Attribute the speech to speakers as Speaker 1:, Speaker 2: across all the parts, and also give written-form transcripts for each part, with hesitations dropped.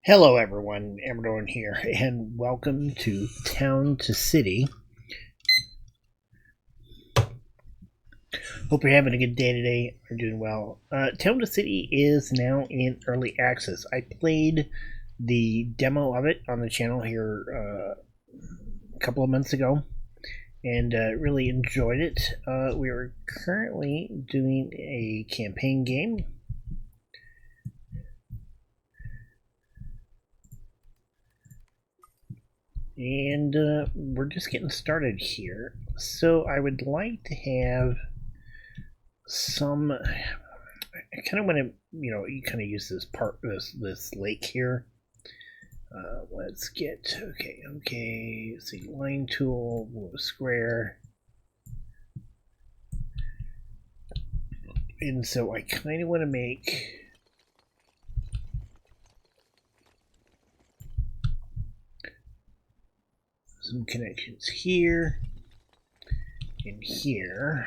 Speaker 1: Hello, everyone. Amradorn here, and welcome to Town to City. Hope you're having a good day today. Or doing well. Town to City is now in early access. I played the demo of it on the channel here a couple of months ago, and really enjoyed it. We are currently doing a campaign game. And we're just getting started here. So I would like to have some. I kind of want to, you kind of use this lake here. Let's get okay. Let's see, line tool, move a square, and so I kind of want to make. Some connections here and here.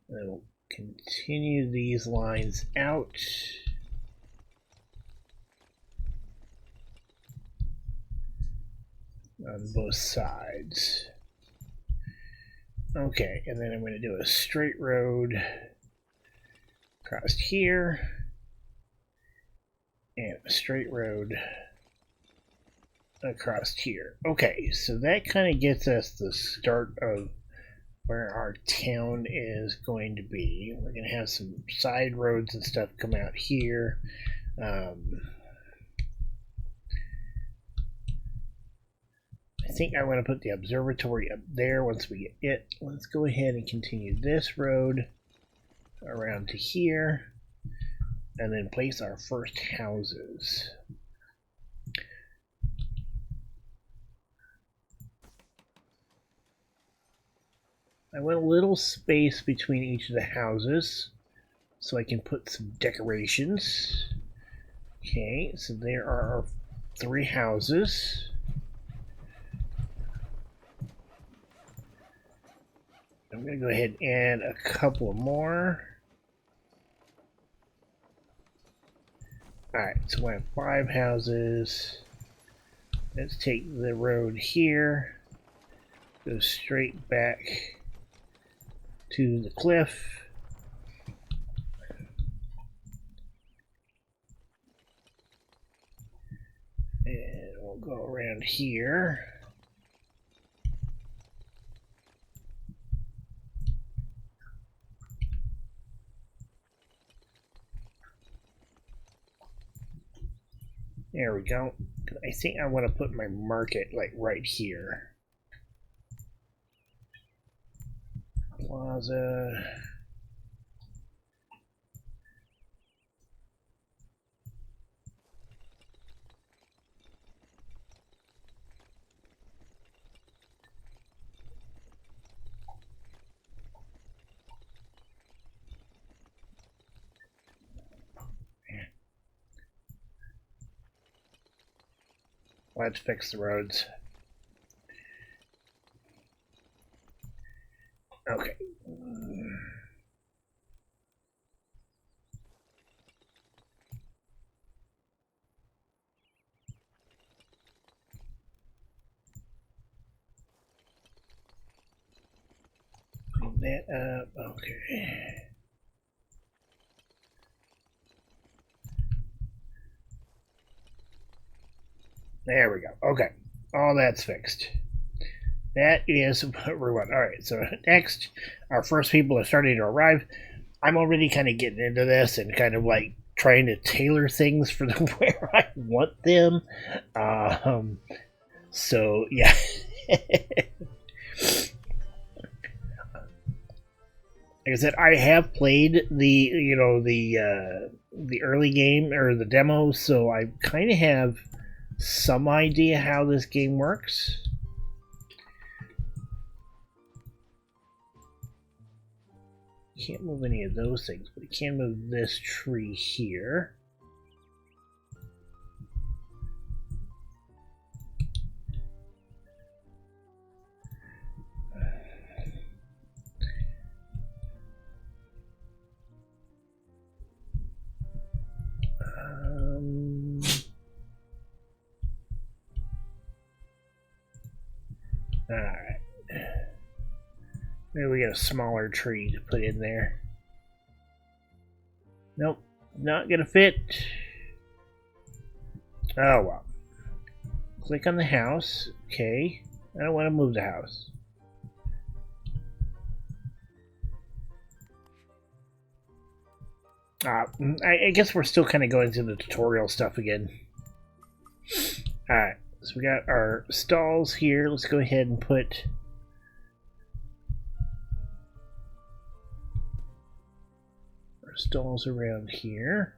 Speaker 1: I will continue these lines out. On both sides. Okay, and then I'm going to do a straight road across here and a straight road across here. Okay, so that kind of gets us the start of where our town is going to be. We're going to have some side roads and stuff come out here. I think I want to put the observatory up there once we get it. Let's go ahead and continue this road around to here and then place our first houses. I want a little space between each of the houses so I can put some decorations. Okay, so there are our 3 houses. I'm going to go ahead and add a couple more. Alright, so I have 5 houses. Let's take the road here, go straight back to the cliff. And we'll go around here. There we go. I think I want to put my market like right here. Plaza. Let's fix the roads. Okay. Clean that up. Okay. There we go. Okay. All that's fixed. That is what we want. Alright, so next, our first people are starting to arrive. I'm already kind of getting into this and kind of like trying to tailor things for where I want them. So, yeah. Like I said, I have played the early game or the demo, so I kind of have some idea how this game works. Can't move any of those things, but it can move this tree here. Alright. Maybe we get a smaller tree to put in there. Nope, not gonna fit. Oh well. Click on the house. Okay. I don't want to move the house. I guess we're still kind of going through the tutorial stuff again. Alright, so we got our stalls here. Let's go ahead and put our stalls around here.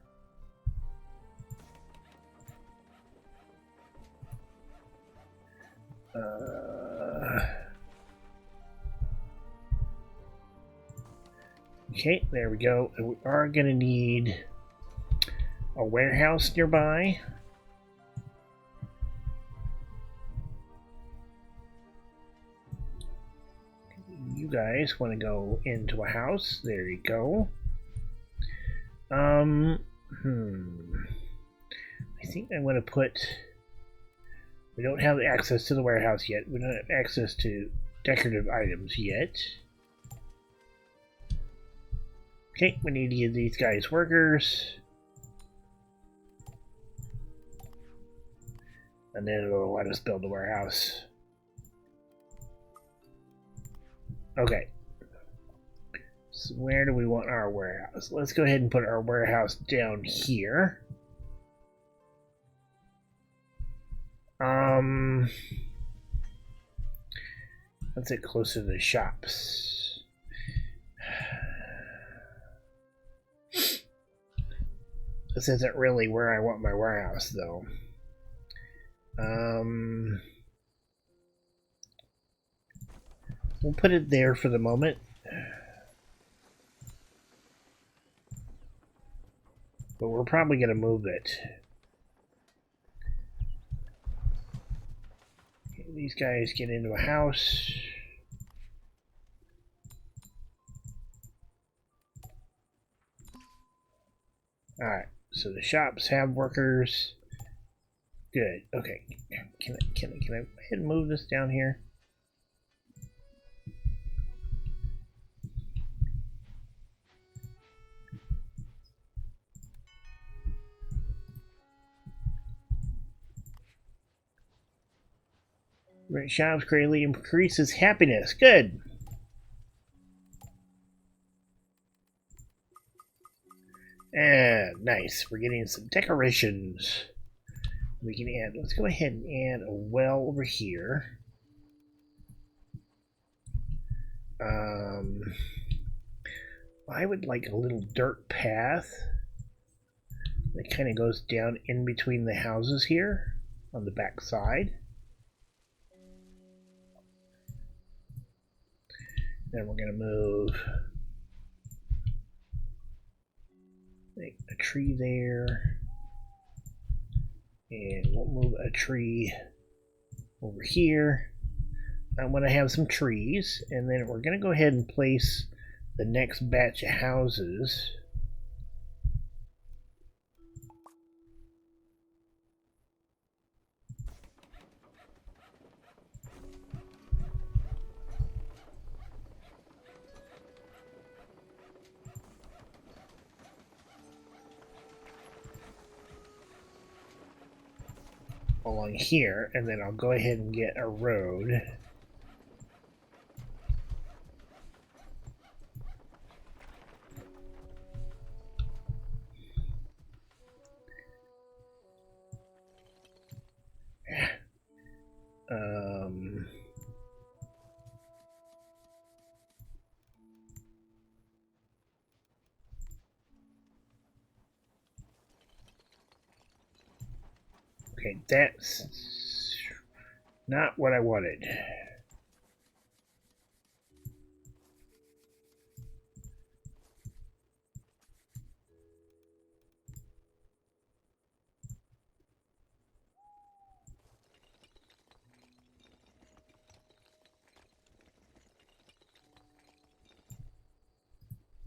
Speaker 1: Okay, there we go. We are going to need a warehouse nearby. You guys want to go into a house. There you go. I think I'm going to put... We don't have access to the warehouse yet. We don't have access to decorative items yet. Okay, we need to give these guys workers. And then it'll let us build the warehouse. Okay. So where do we want our warehouse? Let's go ahead and put our warehouse down here. Let's get closer to the shops. This isn't really where I want my warehouse, though. We'll put it there for the moment. But we're probably going to move it. Okay, these guys get into a house. Alright, so the shops have workers. Good. Okay. Can I go ahead and move this down here? Shops greatly increases happiness. Good. Nice. We're getting some decorations. We can add. Let's go ahead and add a well over here. I would like a little dirt path that kind of goes down in between the houses here on the back side. Then we're going to move a tree there, and we'll move a tree over here. I want to have some trees, and then we're going to go ahead and place the next batch of houses. Along here, and then I'll go ahead and get a road. Okay, that's not what I wanted.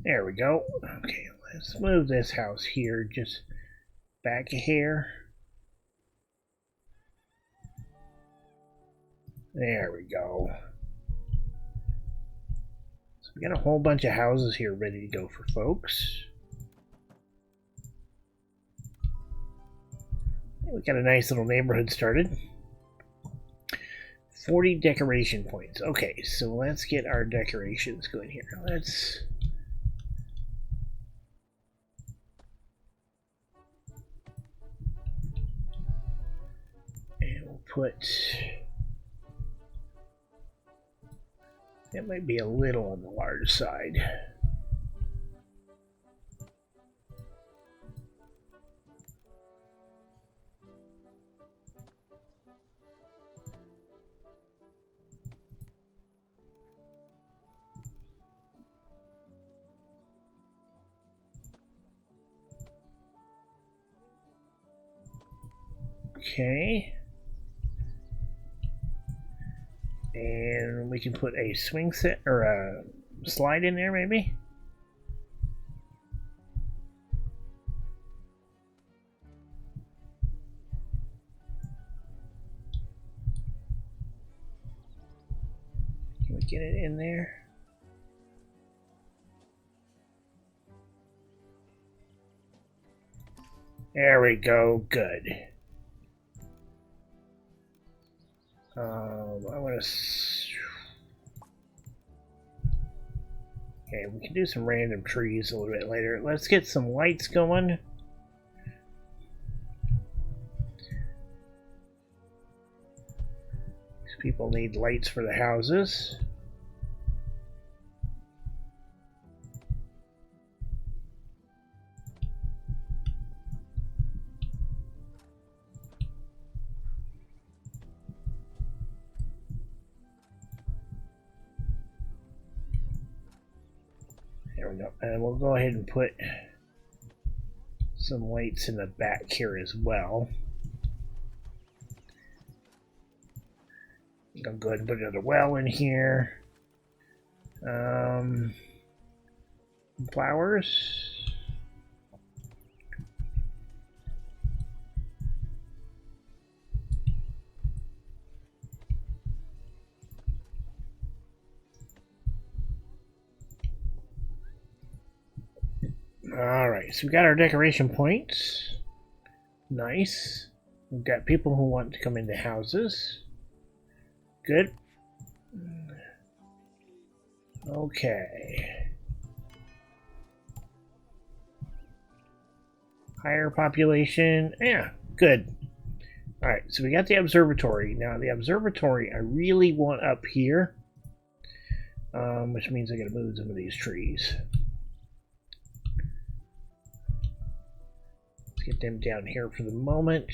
Speaker 1: There we go. Okay, let's move this house here just back a hair. There we go. So we got a whole bunch of houses here ready to go for folks. We got a nice little neighborhood started. 40 decoration points. Okay, so let's get our decorations going here. Let's... And we'll put... That might be a little on the large side. Okay. And we can put a swing set or a slide in there, maybe. Can we get it in there? There we go. Good. I want to... Okay, we can do some random trees a little bit later. Let's get some lights going. These people need lights for the houses. There we go. And we'll go ahead and put some lights in the back here as well. I'll go ahead and put another well in here. Flowers. Alright, so we got our decoration points. Nice. We've got people who want to come into houses. Good. Okay. Higher population. Yeah, good. Alright, so we got the observatory. Now, the observatory I really want up here. Which means I gotta move some of these trees. Get them down here for the moment.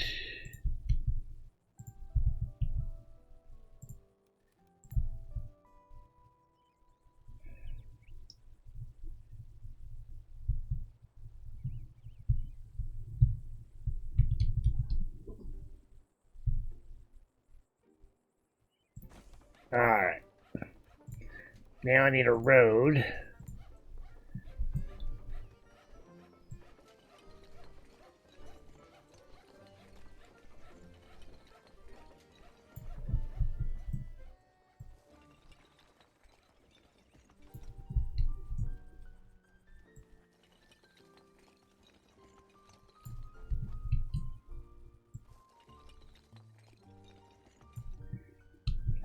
Speaker 1: Alright. Now I need a road.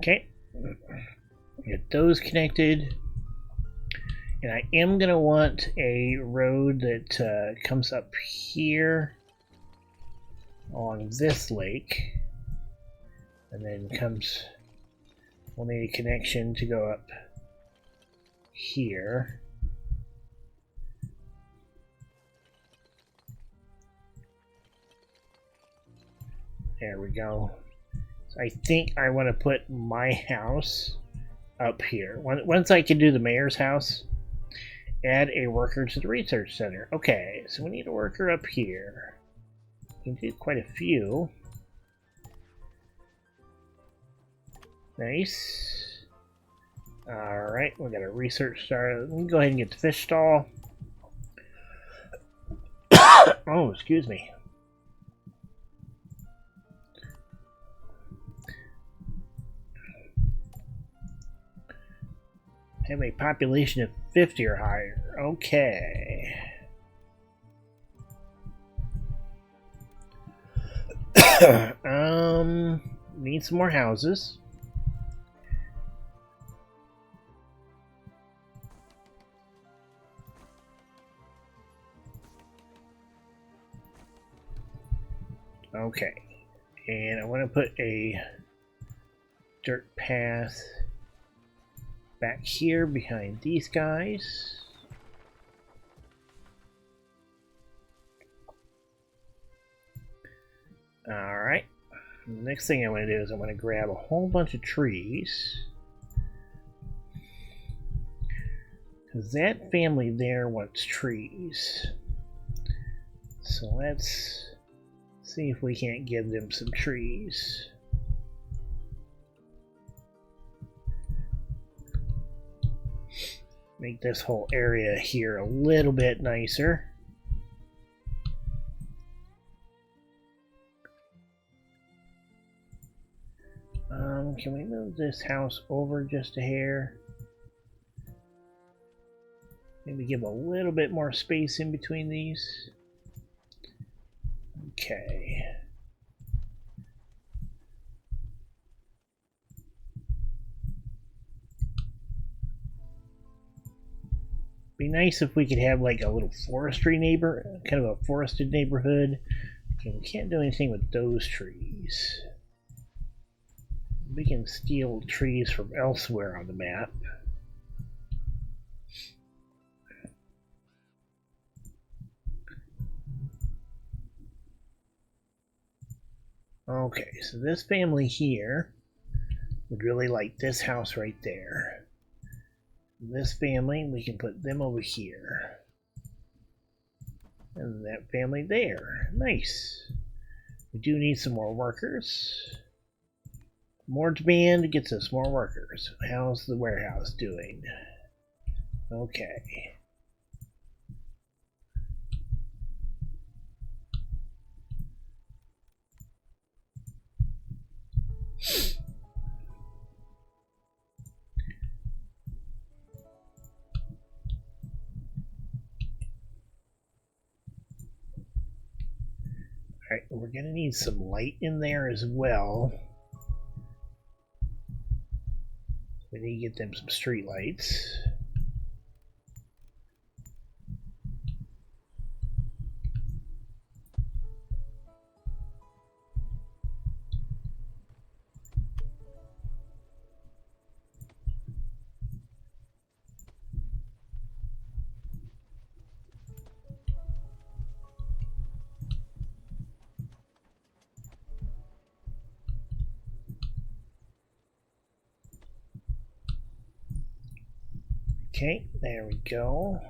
Speaker 1: Okay, get those connected, and I am going to want a road that comes up here on this lake, and then comes, we'll need a connection to go up here. There we go. So I think I want to put my house up here. Once I can do the mayor's house, add a worker to the research center. Okay, so we need a worker up here. We can do quite a few. Nice. Alright, we got a research started. We can go ahead and get the fish stall. Oh, excuse me. Have a population of 50 or higher. Okay. Need some more houses. Okay. And I want to put a dirt path back here behind these guys. Alright. Next thing I want to do is I want to grab a whole bunch of trees. Because that family there wants trees. So let's see if we can't give them some trees. Make this whole area here a little bit nicer. Can we move this house over just a hair? Maybe give a little bit more space in between these. Okay. Be nice if we could have like a little forestry neighbor, kind of a forested neighborhood. Okay, we can't do anything with those trees. We can steal trees from elsewhere on the map. Okay, so this family here would really like this house right there. This family, we can put them over here. And that family there. Nice. We do need some more workers. More demand gets us more workers. How's the warehouse doing? Okay. Alright, we're gonna need some light in there as well. We need to get them some street lights. Okay, there we go.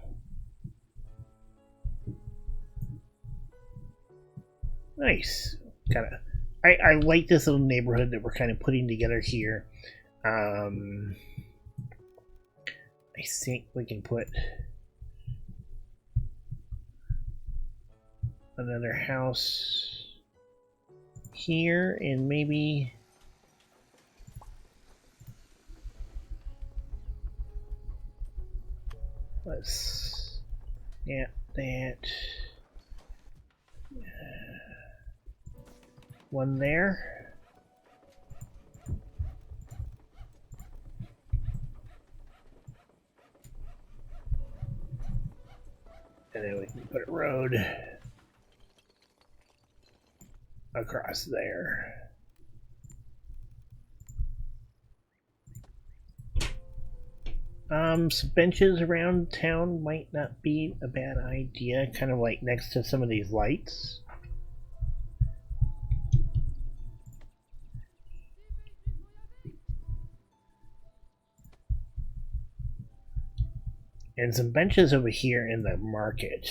Speaker 1: Nice. I like this little neighborhood that we're kind of putting together here. I think we can put another house here and maybe let's get that one there. And then we can put a road across there. Some benches around town might not be a bad idea, kind of like next to some of these lights. And some benches over here in the market.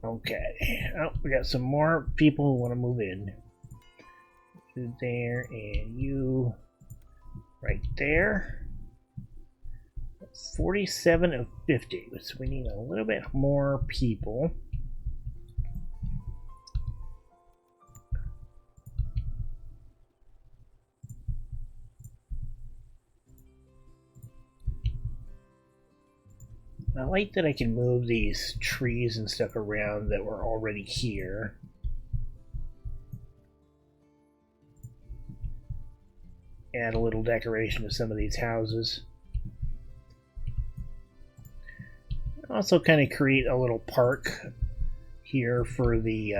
Speaker 1: Okay. Oh, we got some more people who want to move in. You there and you right there. 47 of 50. So we need a little bit more people. I like that I can move these trees and stuff around that were already here. Add a little decoration to some of these houses. Also kind of create a little park here for the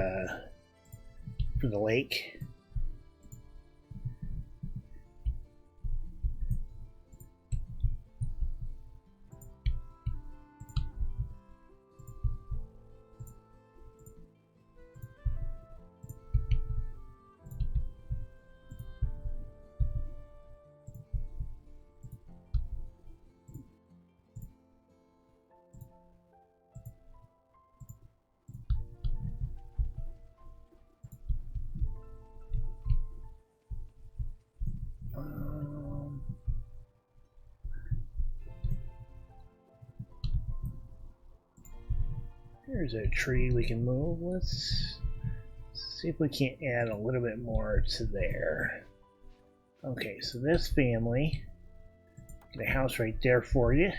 Speaker 1: lake. There's a tree we can move. Let's see if we can't add a little bit more to there. Okay, so this family, get a house right there for you.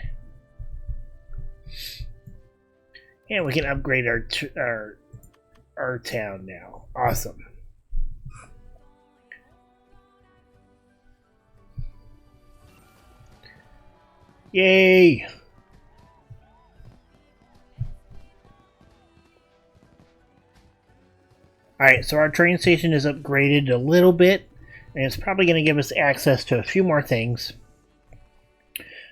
Speaker 1: And we can upgrade our town now. Awesome. Yay! Alright, so our train station is upgraded a little bit, and it's probably going to give us access to a few more things.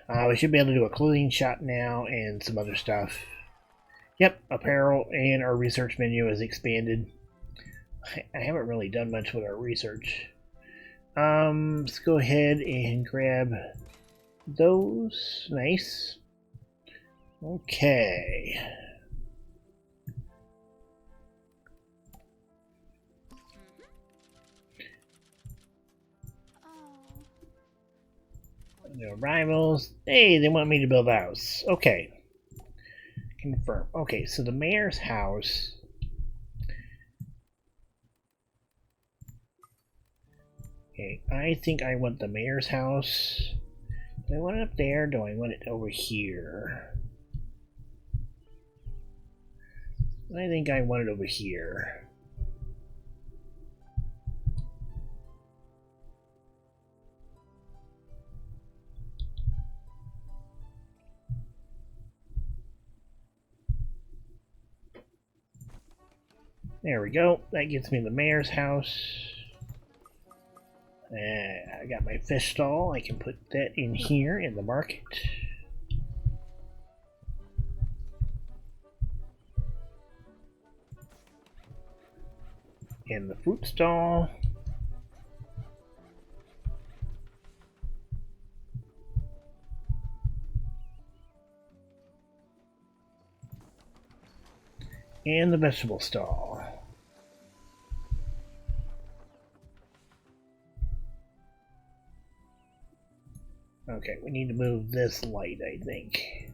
Speaker 1: We should be able to do a clothing shop now and some other stuff. Yep, apparel, and our research menu is expanded. I haven't really done much with our research. Let's go ahead and grab those. Nice. Okay. No rivals. Hey, they want me to build a house. Okay. Confirm. Okay, so the mayor's house. Okay, I think I want the mayor's house. Do I want it up there? Do I want it over here? I think I want it over here. There we go. That gets me the mayor's house. I got my fish stall. I can put that in here in the market. And the fruit stall. And the vegetable stall. Okay, we need to move this light, I think.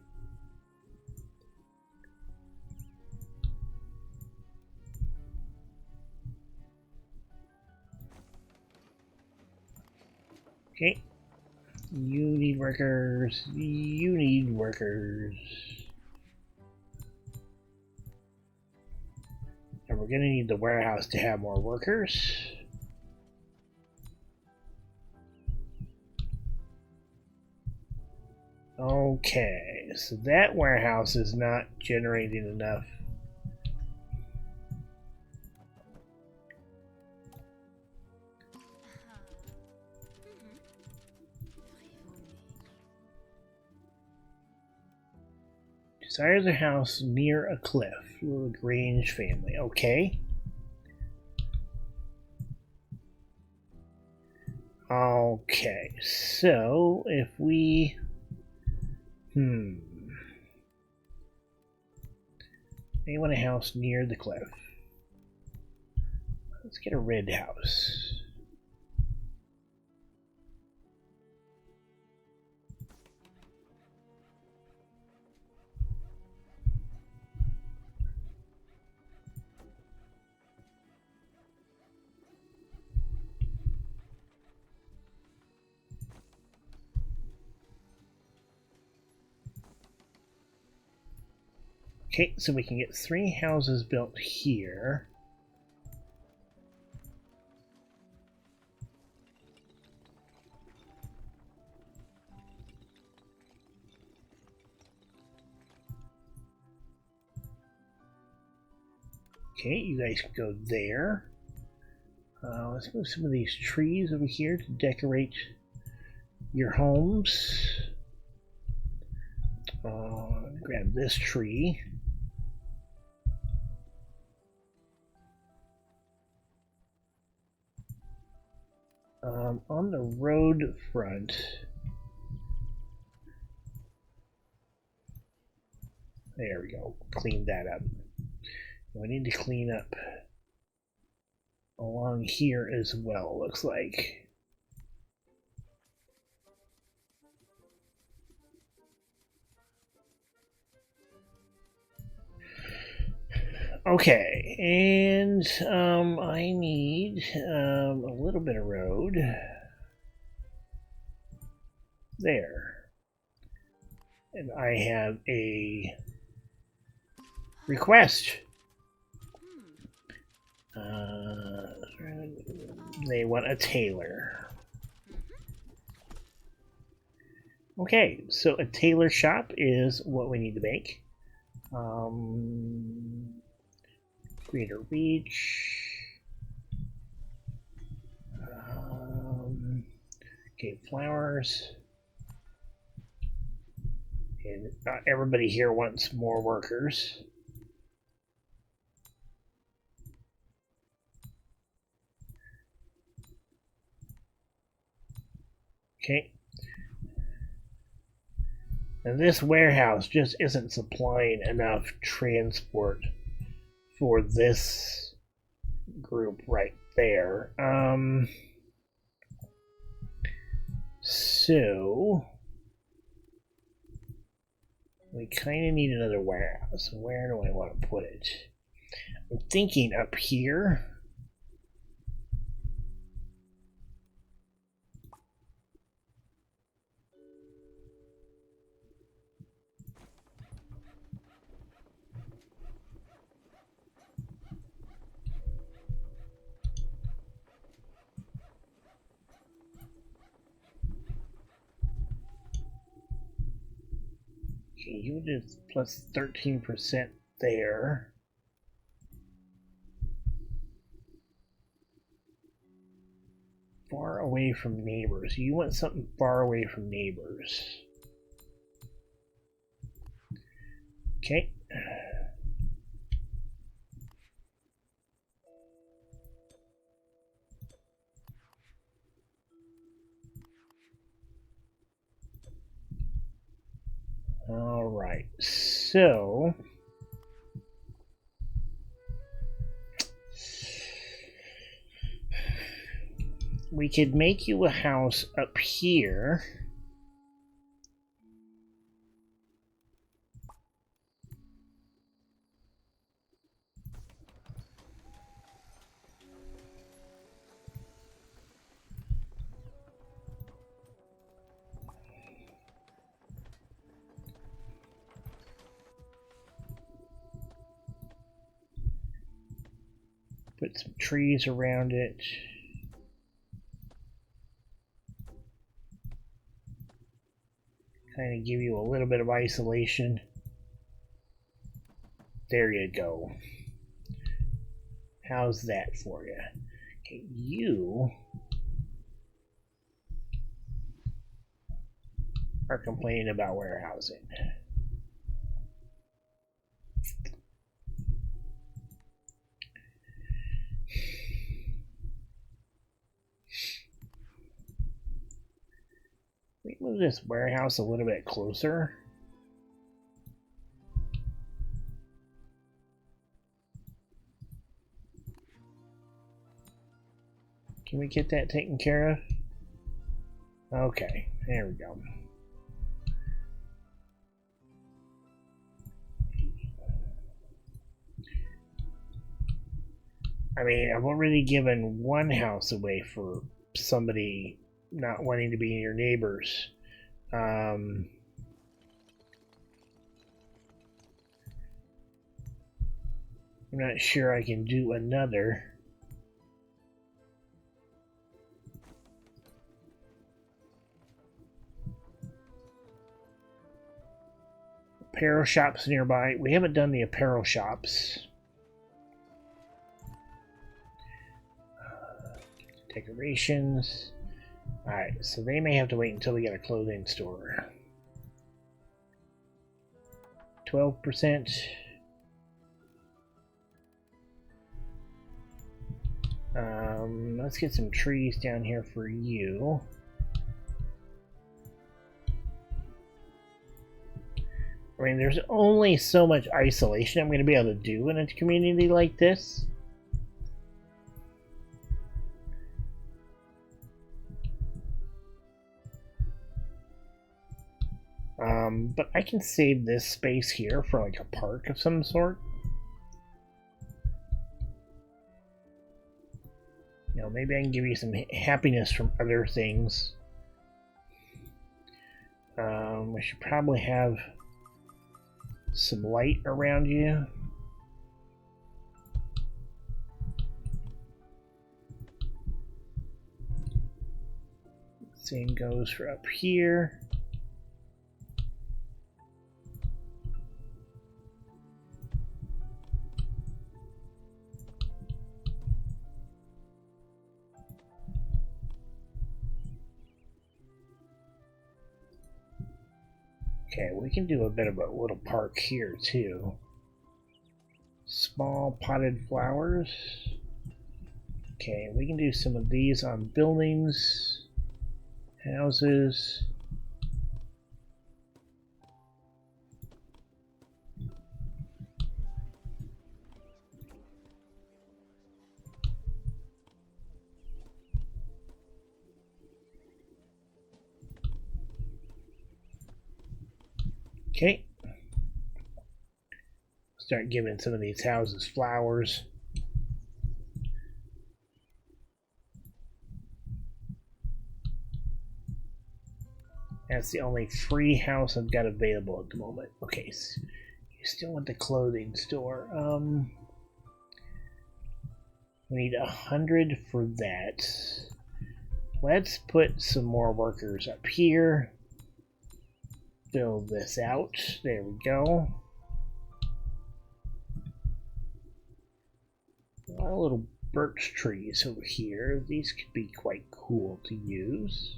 Speaker 1: Okay. You need workers. You need workers. And we're going to need the warehouse to have more workers. Okay, so that warehouse is not generating enough. Desires a house near a cliff. Lagrange family. Okay. Okay, so if we... They want a house near the cliff. Let's get a red house. Okay, so we can get 3 houses built here. Okay, you guys can go there. Let's move some of these trees over here to decorate your homes. Grab this tree. On the road front, there we go, clean that up. We need to clean up along here as well, looks like. Okay, and I need a little bit of road there. And I have a request. They want a tailor. Okay, so a tailor shop is what we need to make. Greater reach. Okay, flowers. And everybody here wants more workers. Okay. And this warehouse just isn't supplying enough transport for this group right there. So we kind of need another warehouse. Where do I want to put it? I'm thinking up here. Okay, you did plus 13% there. Far away from neighbors. You want something far away from neighbors. Okay. All right. So we could make you a house up here. Put some trees around it. Kind of give you a little bit of isolation. There you go. How's that for you? Okay, you are complaining about warehousing. We move this warehouse a little bit closer. Can we get that taken care of? Okay, there we go. I mean, I've already given one house away for somebody not wanting to be your neighbors. I'm not sure I can do another. Apparel shops nearby. We haven't done the apparel shops. Decorations. Alright, so they may have to wait until we get a clothing store. 12%. Let's get some trees down here for you. I mean, there's only so much isolation I'm going to be able to do in a community like this. But I can save this space here for like a park of some sort. You know, maybe I can give you some happiness from other things. We should probably have some light around you. Same goes for up here. Okay, we can do a bit of a little park here too. Small potted flowers. Okay, we can do some of these on buildings, houses. Okay. Start giving some of these houses flowers. That's the only free house I've got available at the moment. Okay, so you still want the clothing store. We need 100 for that. Let's put some more workers up here. Fill this out. There we go. A lot of little birch trees over here. These could be quite cool to use.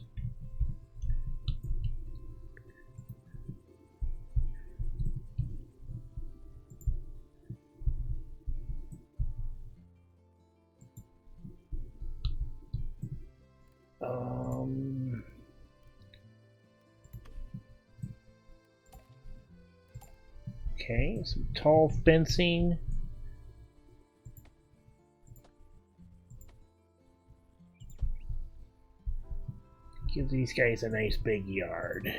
Speaker 1: Okay, some tall fencing. Give these guys a nice big yard.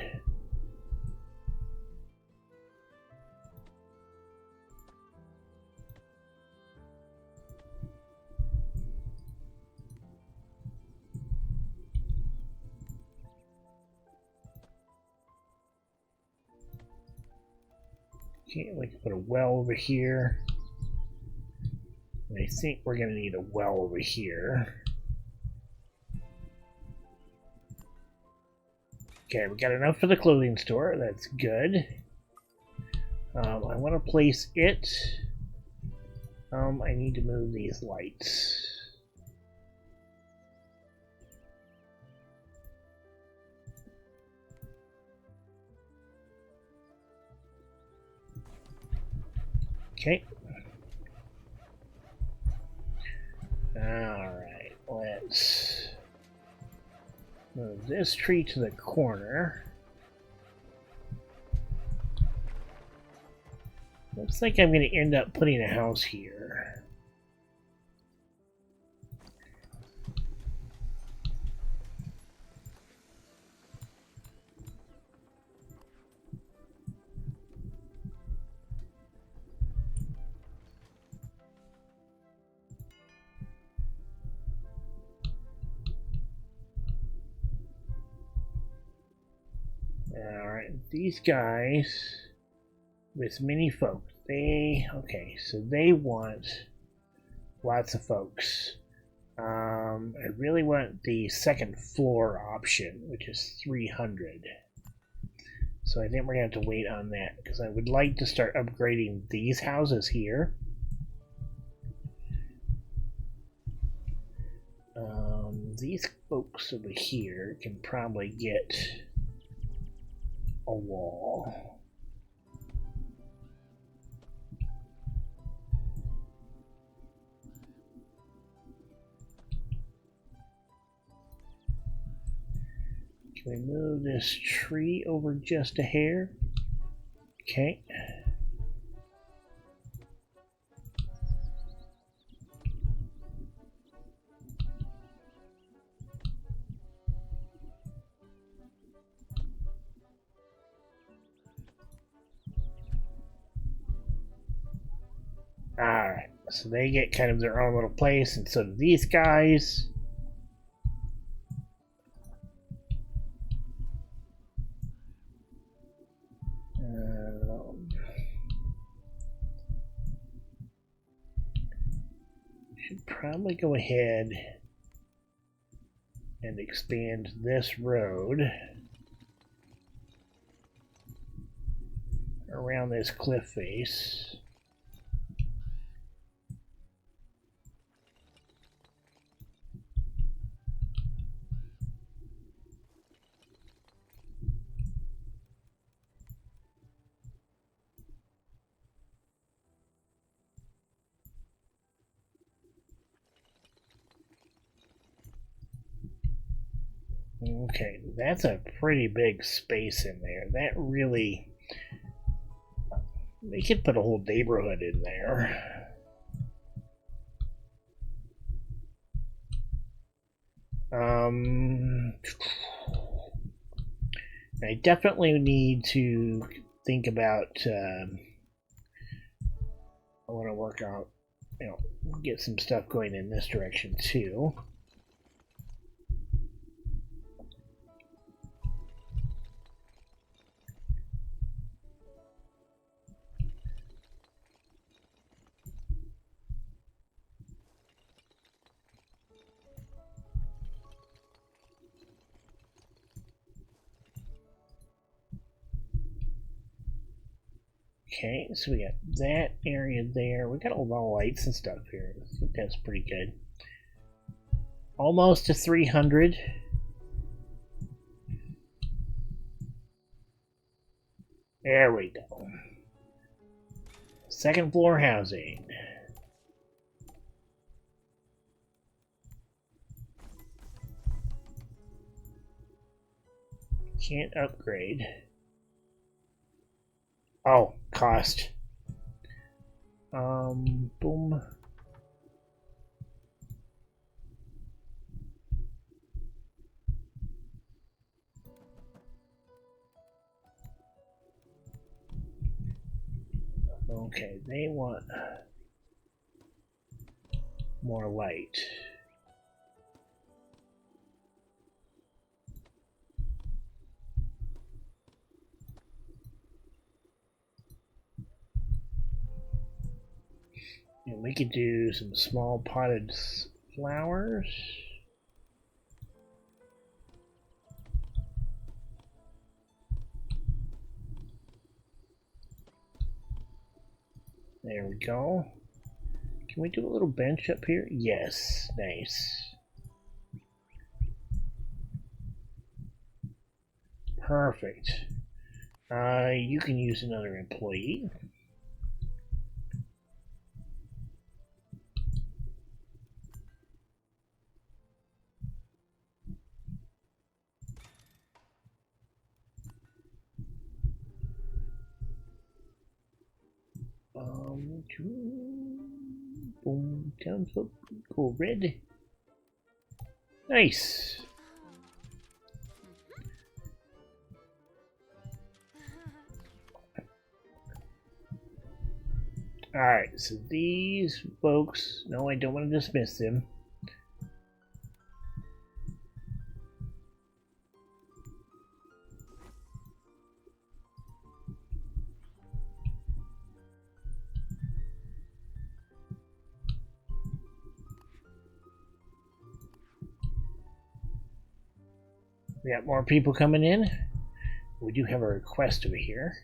Speaker 1: Okay, we can put a well over here. And I think we're going to need a well over here. Okay, we got enough for the clothing store. That's good. I want to place it. I need to move these lights. Okay. Alright, let's move this tree to the corner. Looks like I'm going to end up putting a house here. Alright, these guys with many folks. Okay, so they want lots of folks. I really want the second floor option, which is 300. So I think we're going to have to wait on that, because I would like to start upgrading these houses here. These folks over here can probably get a wall. Can we move this tree over just a hair? Okay. Alright, so they get kind of their own little place, and so do these guys. Should probably go ahead and expand this road around this cliff face. Okay, that's a pretty big space in there. That really... They could put a whole neighborhood in there. I definitely need to think about... I want to work out, get some stuff going in this direction too. Okay, so we got that area there. We got all the lights and stuff here. I think that's pretty good. Almost to 300. There we go. Second floor housing. Can't upgrade. Oh, cost. Boom. Okay, they want more light. And we could do some small potted flowers. There we go. Can we do a little bench up here? Yes, nice. Perfect. You can use another employee. Boom, thumbs up, cool, red. Nice. Alright, so these folks, no, I don't want to dismiss them. We got more people coming in. We do have a request over here.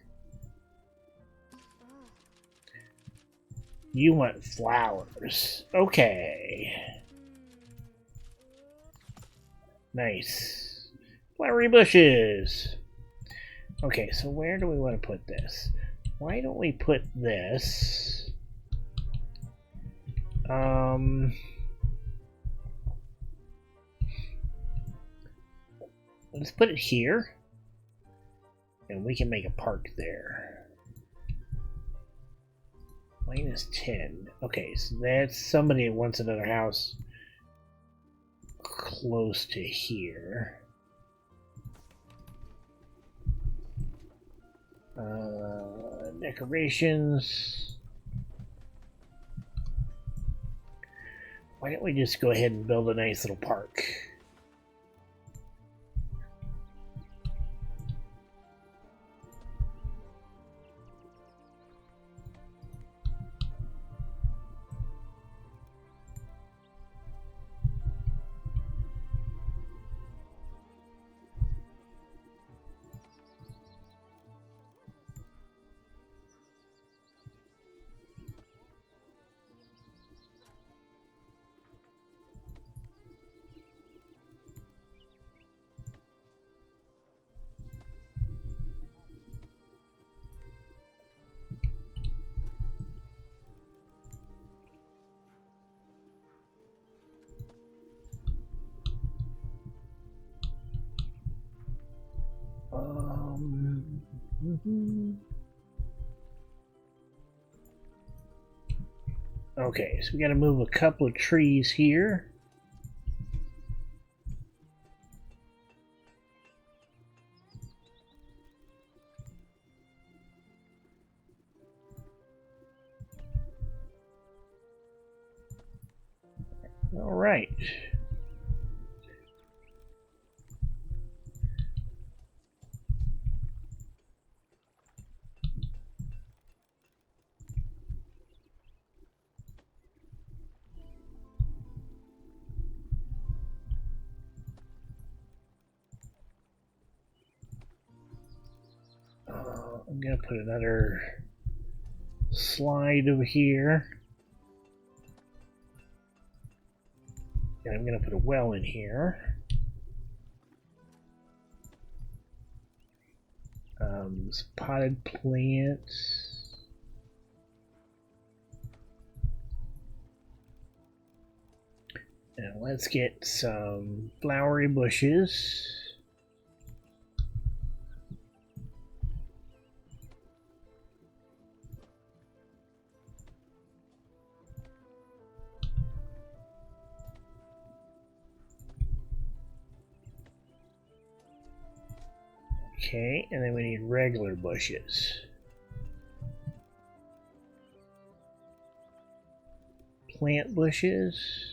Speaker 1: You want flowers. Okay. Nice. Flowery bushes. Okay, so where do we want to put this? Why don't we put this? Let's put it here. And we can make a park there. -10. Okay, so that's somebody that wants another house close to here. Decorations. Why don't we just go ahead and build a nice little park? Okay, so we gotta move a couple of trees here. All right. I'm gonna put another slide over here. And I'm gonna put a well in here. Some potted plants. And let's get some flowery bushes. Okay, and then we need regular bushes. Plant bushes.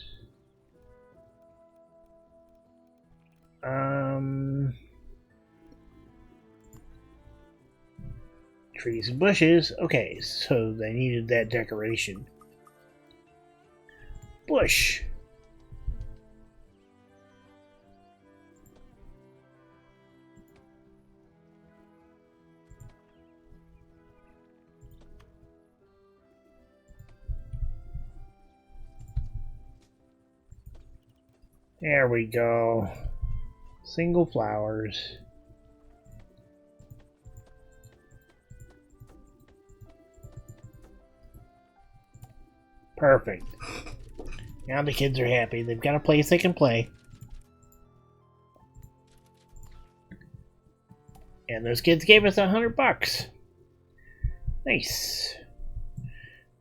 Speaker 1: Trees and bushes. Okay, so they needed that decoration. Bush. There we go. Single flowers. Perfect. Now the kids are happy. They've got a place they can play. And those kids gave us $100. Nice.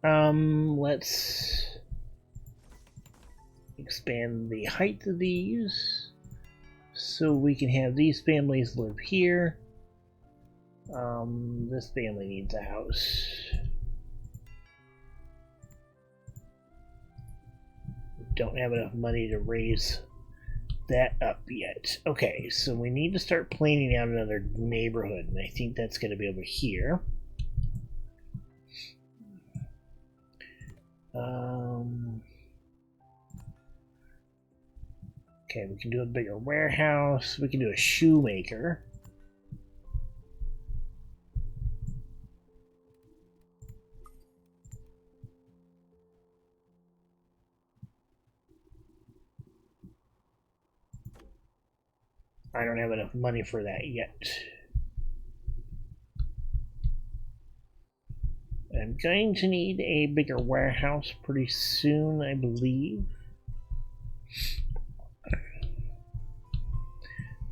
Speaker 1: Let's expand the height of these so we can have these families live here. This family needs a house. Don't have enough money to raise that up yet. Okay, so we need to start planning out another neighborhood, and I think that's going to be over here. Okay, we can do a bigger warehouse. We can do a shoemaker. I don't have enough money for that yet. I'm going to need a bigger warehouse pretty soon, I believe.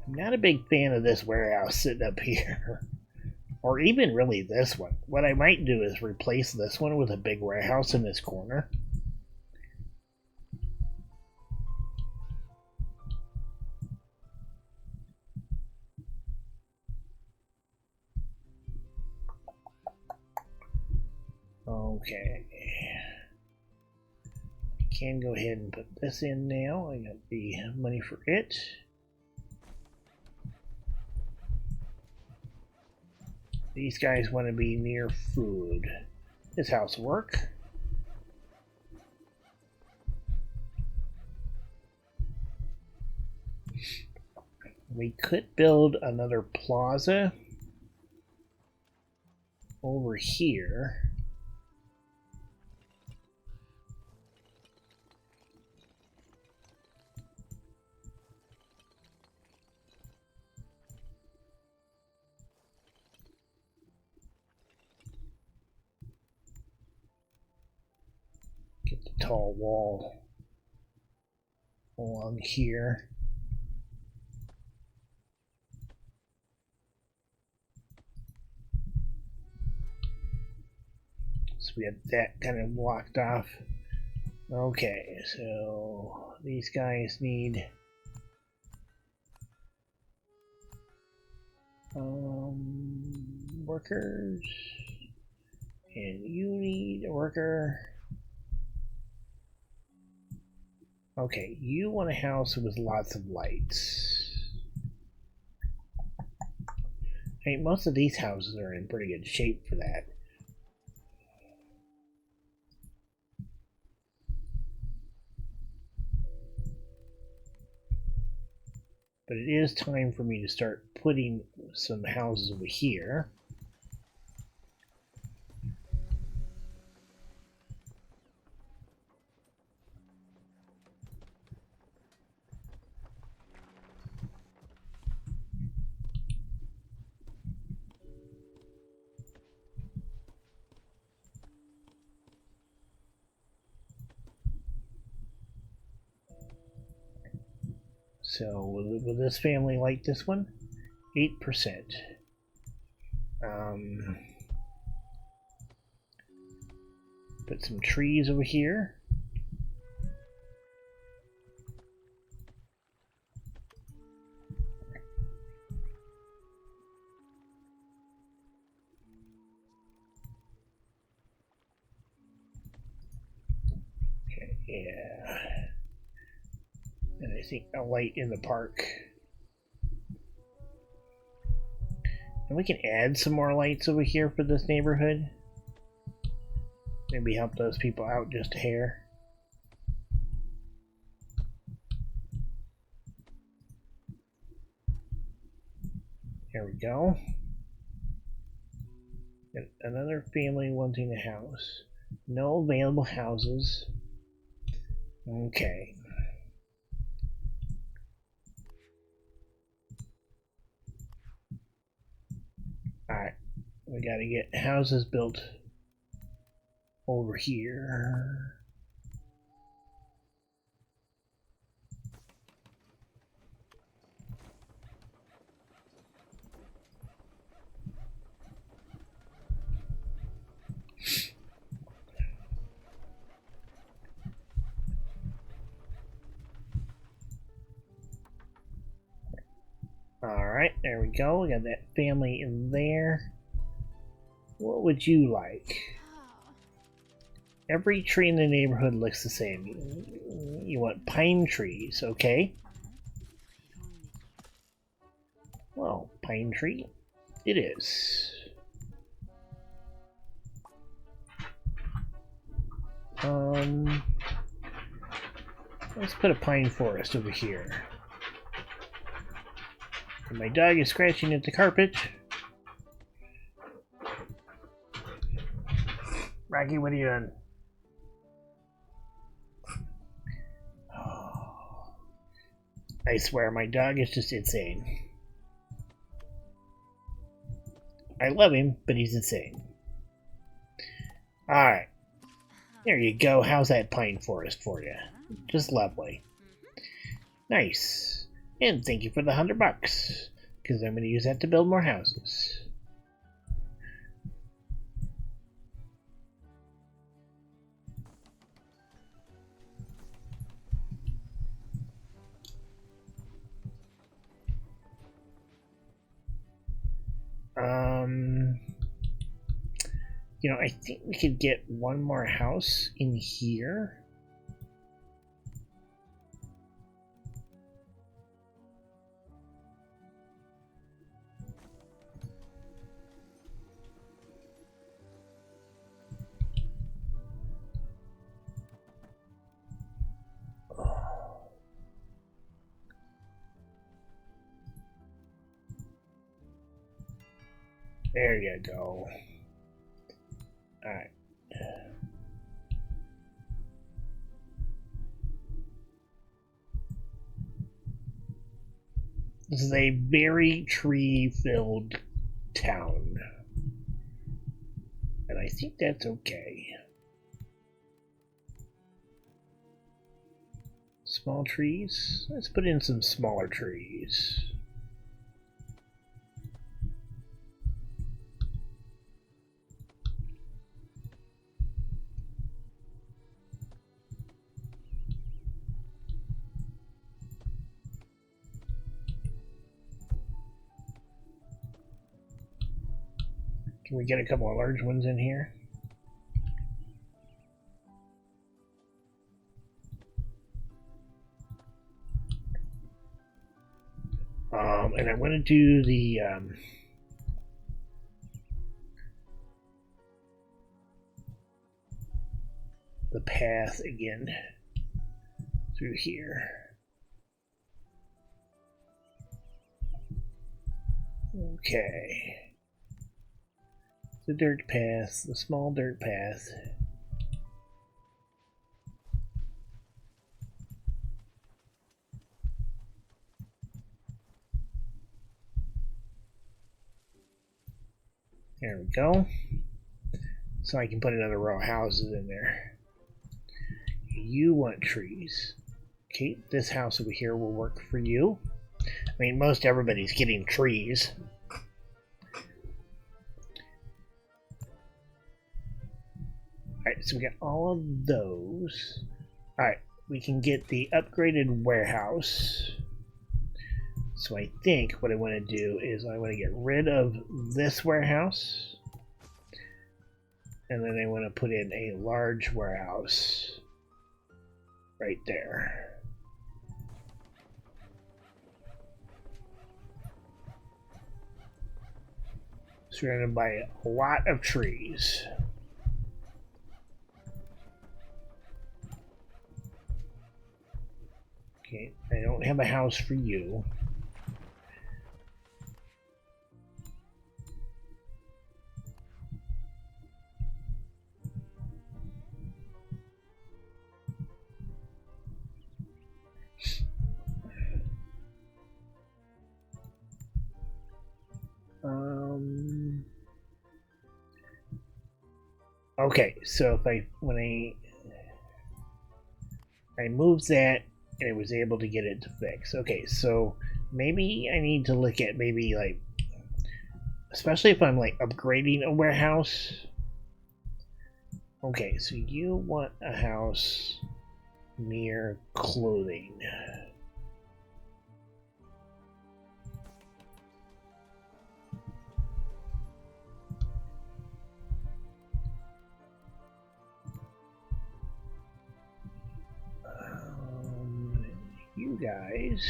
Speaker 1: I'm not a big fan of this warehouse sitting up here. Or even really this one. What I might do is replace this one with a big warehouse in this corner. Okay. Can go ahead and put this in now. I got the money for it. These guys want to be near food. This house will work. We could build another plaza over here. Get the tall wall along here. So we have that kind of blocked off. Okay, so these guys need workers, and you need a worker. Okay, you want a house with lots of lights. I mean, most of these houses are in pretty good shape for that. But it is time for me to start putting some houses over here. So will this family like this one? 8%. Put some trees over here. Okay, yeah. And I think a light in the park. And we can add some more lights over here for this neighborhood. Maybe help those people out just a hair. There we go. Got another family wanting a house. No available houses. Okay. Alright, we gotta get houses built over here. Alright, there we go. We got that family in there. What would you like? Every tree in the neighborhood looks the same. You want pine trees, okay? Well, pine tree it is. Let's put a pine forest over here. And my dog is scratching at the carpet. Rocky, what are you doing? Oh, I swear, my dog is just insane. I love him, but he's insane. Alright. There you go. How's that pine forest for you? Just lovely. Nice. And thank you for the $100, because I'm going to use that to build more houses. You know, I think we could get one more house in here. There you go. Alright. This is a very tree-filled town. And I think that's okay. Small trees? Let's put in some smaller trees. Can we get a couple of large ones in here? And I want to do the path again through here. Okay. The dirt path, the small dirt path. There we go. So I can put another row of houses in there. You want trees. Okay, this house over here will work for you. I mean, most everybody's getting trees. Alright, so we got all of those. Alright, we can get the upgraded warehouse. So I think what I want to do is I want to get rid of this warehouse. And then I want to put in a large warehouse right there. Surrounded by a lot of trees. Okay, I don't have a house for you. Okay, so if when I moved that and it was able to get it to fix. Okay, so maybe I need to look at maybe like, especially if I'm like upgrading a warehouse. Okay, so you want a house near clothing. You guys.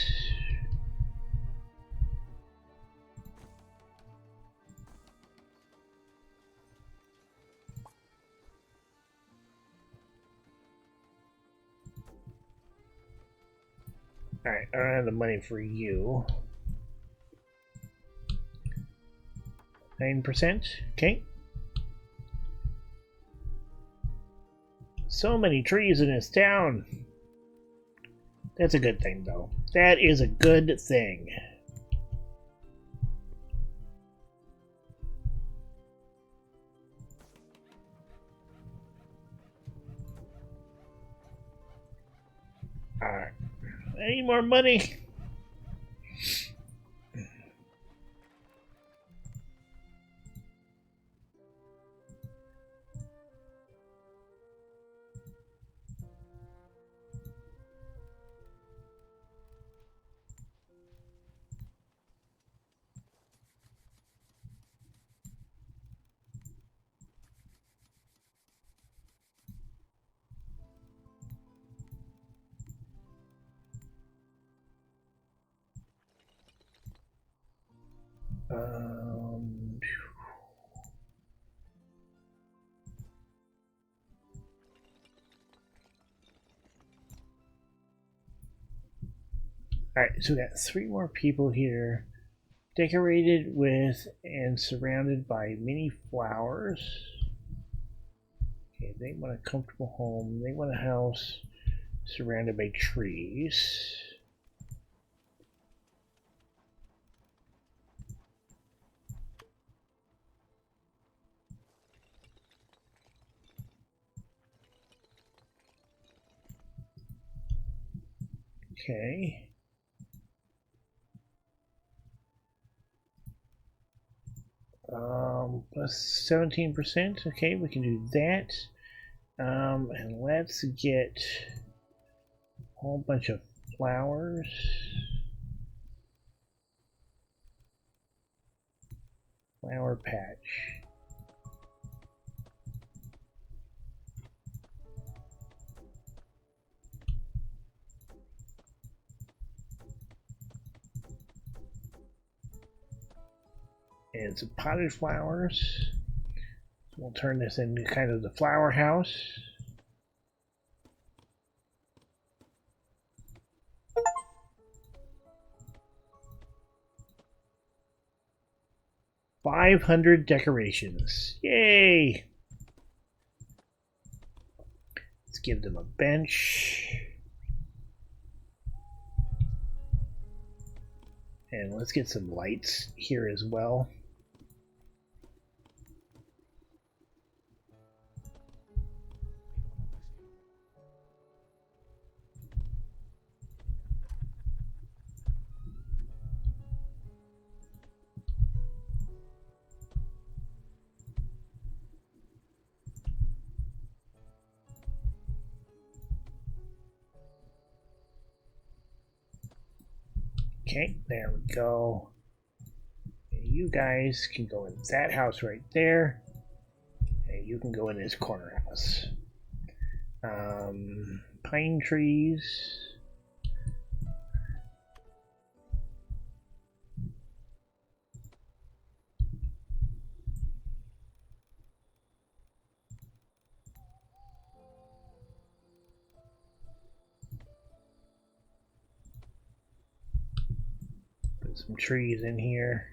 Speaker 1: Alright, I don't have the money for you. 9%. Okay. So many trees in this town. That's a good thing, though. That is a good thing. Alright. I need more money. Alright, so we got 3 more people here. Decorated with and surrounded by many flowers. Okay, they want a comfortable home. They want a house surrounded by trees. Okay. Plus 17%. Okay, we can do that. And let's get a whole bunch of flowers. Flower patch. And some potted flowers. So we'll turn this into kind of the flower house. $500 decorations. Yay! Let's give them a bench. And let's get some lights here as well. Okay, there we go. You guys can go in that house right there. And you can go in this corner house. Pine trees. Put some trees in here.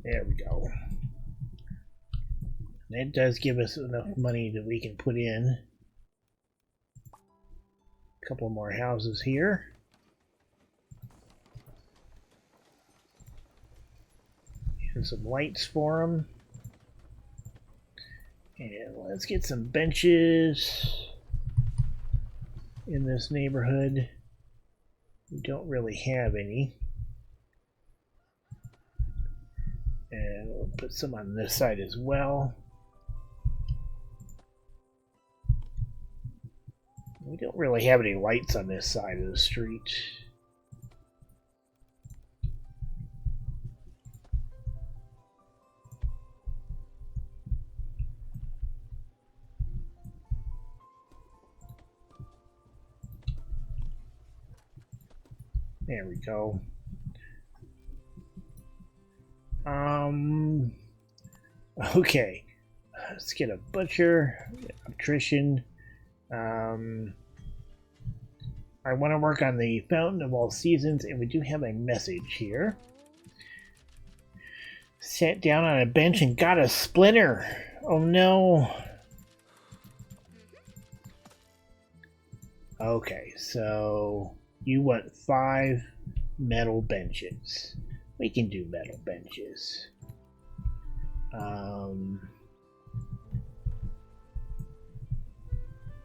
Speaker 1: There we go. That does give us enough money that we can put in a couple more houses here. And some lights for them. And let's get some benches in this neighborhood. We don't really have any. And we'll put some on this side as well. We don't really have any lights on this side of the street. There we go. Okay. Let's get a butcher, electrician. I want to work on the Fountain of All Seasons, and we do have a message here. Sat down on a bench and got a splinter. Oh no. Okay, so you want 5 metal benches. We can do metal benches.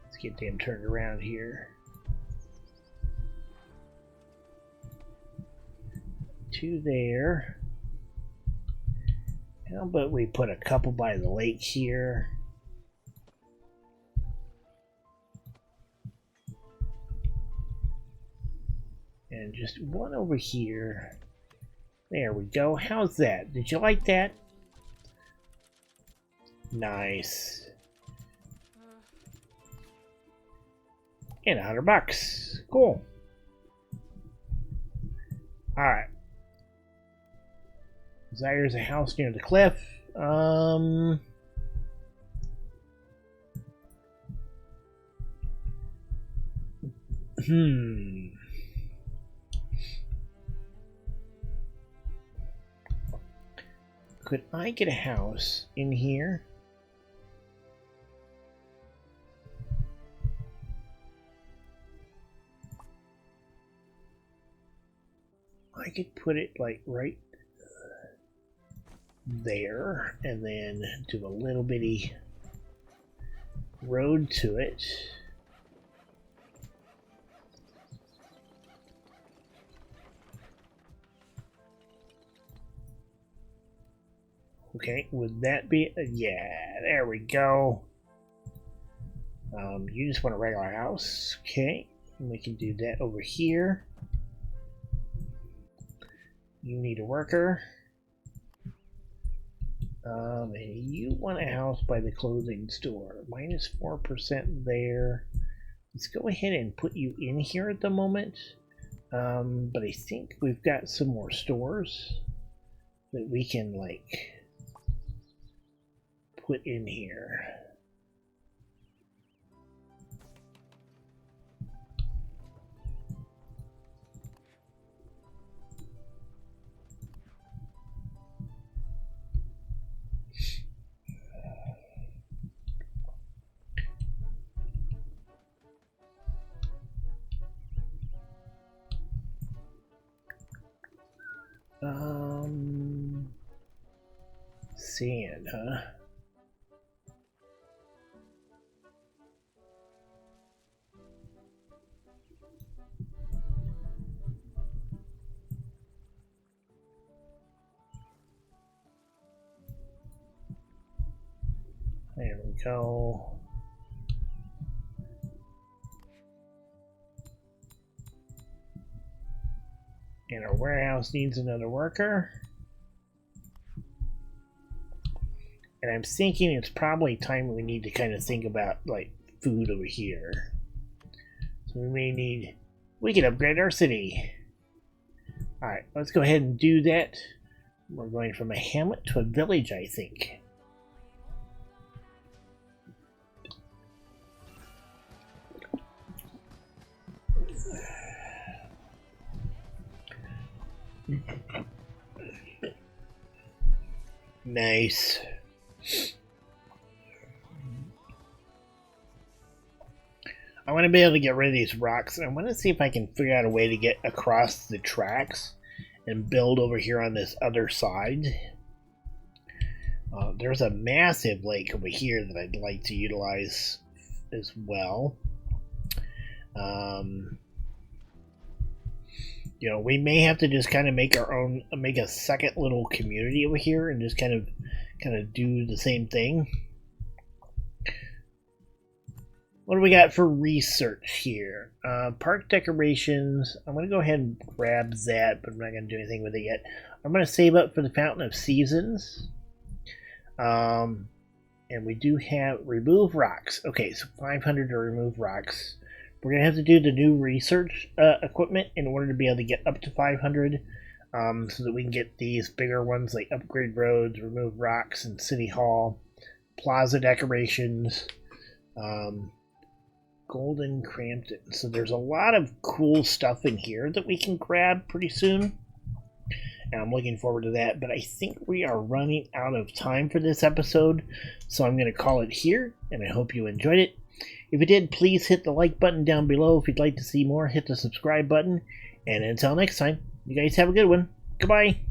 Speaker 1: Let's get them turned around here. 2 there. How about we put a couple by the lake here? And just 1 over here. There we go. How's that? Did you like that? Nice. And $100. Cool. Alright. Desires a house near the cliff. Could I get a house in here? I could put it like right there and then do a little bitty road to it. Okay, would that be... yeah, there we go. You just want a regular house. Okay, we can do that over here. You need a worker. And you want a house by the clothing store. Minus 4% there. Let's go ahead and put you in here at the moment. But I think we've got some more stores that we can, like, put in here. Sand, huh? There we go. And our warehouse needs another worker. And I'm thinking it's probably time we need to kind of think about, like, food over here. So we may need... we can upgrade our city. Alright, let's go ahead and do that. We're going from a hamlet to a village, I think. Nice. I want to be able to get rid of these rocks. I want to see if I can figure out a way to get across the tracks and build over here on this other side. There's a massive lake over here that I'd like to utilize as well. You know, we may have to just kind of make our own, make a second little community over here and just kind of do the same thing. What do we got for research here? Park decorations. I'm going to go ahead and grab that, but I'm not going to do anything with it yet. I'm going to save up for the Fountain of Seasons. And we do have remove rocks. Okay, so 500 to remove rocks. We're going to have to do the new research equipment in order to be able to get up to 500. So that we can get these bigger ones like upgrade roads, remove rocks, and City Hall. Plaza decorations. Golden Crampton. So there's a lot of cool stuff in here that we can grab pretty soon. And I'm looking forward to that. But I think we are running out of time for this episode. So I'm going to call it here. And I hope you enjoyed it. If you did, please hit the like button down below. If you'd like to see more, hit the subscribe button. And until next time, you guys have a good one. Goodbye.